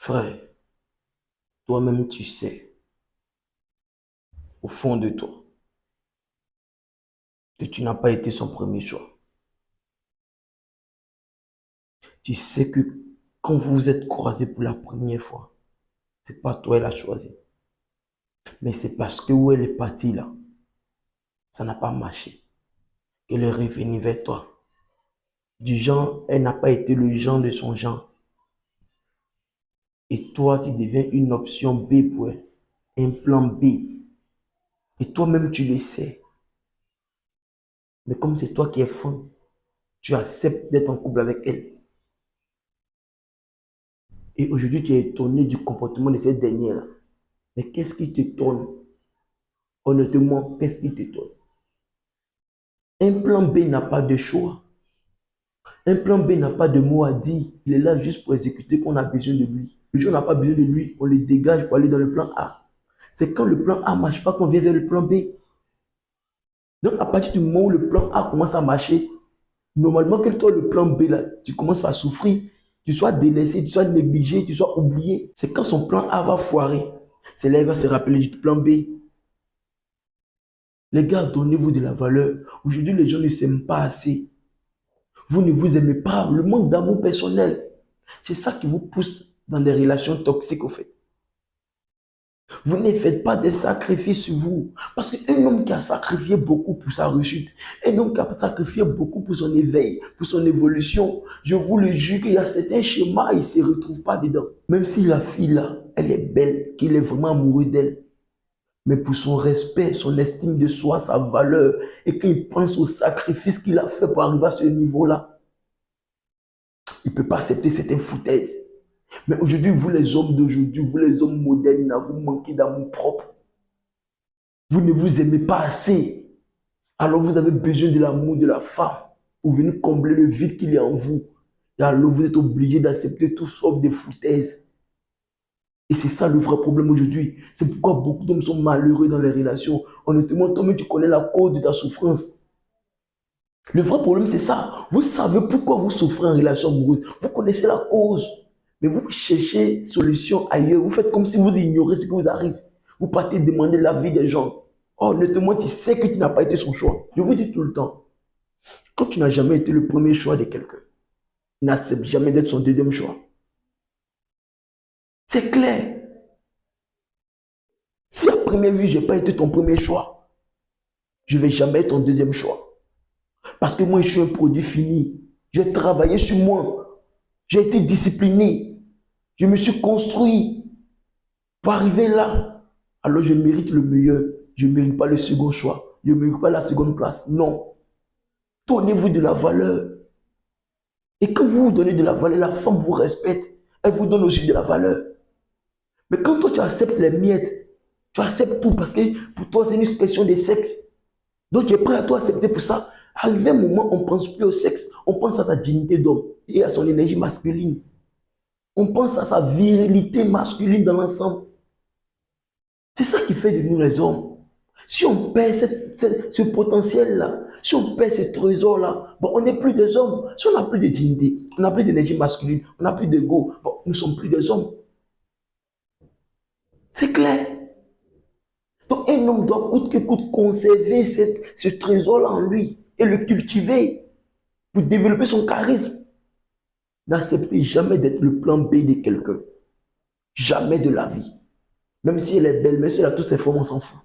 Frère, toi-même tu sais, au fond de toi, que tu n'as pas été son premier choix. Tu sais que quand vous vous êtes croisés pour la première fois, c'est pas toi elle a choisi. Mais c'est parce que où elle est partie là, ça n'a pas marché. Elle est revenue vers toi. Du genre, elle n'a pas été le genre de son genre. Et toi, tu deviens une option B pour elle. Un plan B. Et toi-même, tu le sais. Mais comme c'est toi qui es fin, tu acceptes d'être en couple avec elle. Et aujourd'hui, tu es étonné du comportement de cette dernière-là. Mais qu'est-ce qui t'étonne? Honnêtement, qu'est-ce qui t'étonne? Un plan B n'a pas de choix. Un plan B n'a pas de mot à dire. Il est là juste pour exécuter qu'on a besoin de lui. Le jour où on n'a pas besoin de lui, on le dégage pour aller dans le plan A. C'est quand le plan A ne marche pas qu'on vient vers le plan B. Donc, à partir du moment où le plan A commence à marcher, normalement, que toi, le plan B, là, tu commences à souffrir, tu sois délaissé, tu sois négligé, tu sois oublié. C'est quand son plan A va foirer. C'est là qu'il va se rappeler du plan B. Les gars, donnez-vous de la valeur. Aujourd'hui, les gens ne s'aiment pas assez. Vous ne vous aimez pas. Le manque d'amour personnel, c'est ça qui vous pousse dans des relations toxiques, au fait. Vous ne faites pas des sacrifices sur vous. Parce qu'un homme qui a sacrifié beaucoup pour sa réussite, un homme qui a sacrifié beaucoup pour son éveil, pour son évolution, je vous le jure qu'il y a certains schémas, il ne se retrouve pas dedans. Même si la fille là, elle est belle, qu'il est vraiment amoureux d'elle, mais pour son respect, son estime de soi, sa valeur, et qu'il pense au sacrifice qu'il a fait pour arriver à ce niveau-là, il ne peut pas accepter cette foutaise. Mais aujourd'hui, vous les hommes d'aujourd'hui, vous les hommes modernes, vous manquez d'amour propre. Vous ne vous aimez pas assez. Alors vous avez besoin de l'amour de la femme pour venir combler le vide qu'il y a en vous. Et alors vous êtes obligé d'accepter tout sorte de foutaises. Et c'est ça le vrai problème aujourd'hui. C'est pourquoi beaucoup d'hommes sont malheureux dans les relations. Honnêtement, toi-même, tu connais la cause de ta souffrance. Le vrai problème, c'est ça. Vous savez pourquoi vous souffrez en relation amoureuse. Vous connaissez la cause. Mais vous cherchez solution ailleurs. Vous faites comme si vous ignorez ce qui vous arrive. Vous partez demander l'avis des gens. Honnêtement, tu sais que tu n'as pas été son choix. Je vous dis tout le temps, quand tu n'as jamais été le premier choix de quelqu'un, n'accepte jamais d'être son deuxième choix. C'est clair. Si à première vue, je n'ai pas été ton premier choix, je ne vais jamais être ton deuxième choix. Parce que moi, je suis un produit fini. J'ai travaillé sur moi. J'ai été discipliné. Je me suis construit pour arriver là. Alors, je mérite le meilleur. Je ne mérite pas le second choix. Je ne mérite pas la seconde place. Non. Donnez-vous de la valeur. Et quand vous vous donnez de la valeur, la femme vous respecte. Elle vous donne aussi de la valeur. Mais quand toi, tu acceptes les miettes, tu acceptes tout parce que pour toi, c'est une question de sexe. Donc, tu es prêt à tout accepter pour ça. Arrivé un moment, on ne pense plus au sexe. On pense à sa dignité d'homme et à son énergie masculine. On pense à sa virilité masculine dans l'ensemble. C'est ça qui fait de nous les hommes. Si on perd ce potentiel-là, si on perd ce trésor-là, bon, on n'est plus des hommes. Si on n'a plus de dignité, on n'a plus d'énergie masculine, on n'a plus d'ego, bon, nous ne sommes plus des hommes. C'est clair. Donc un homme doit coûte que coûte conserver ce trésor-là en lui et le cultiver pour développer son charisme. N'acceptez jamais d'être le plan B de quelqu'un. Jamais de la vie. Même si elle est belle, même si elle a toutes ses formes, on s'en fout.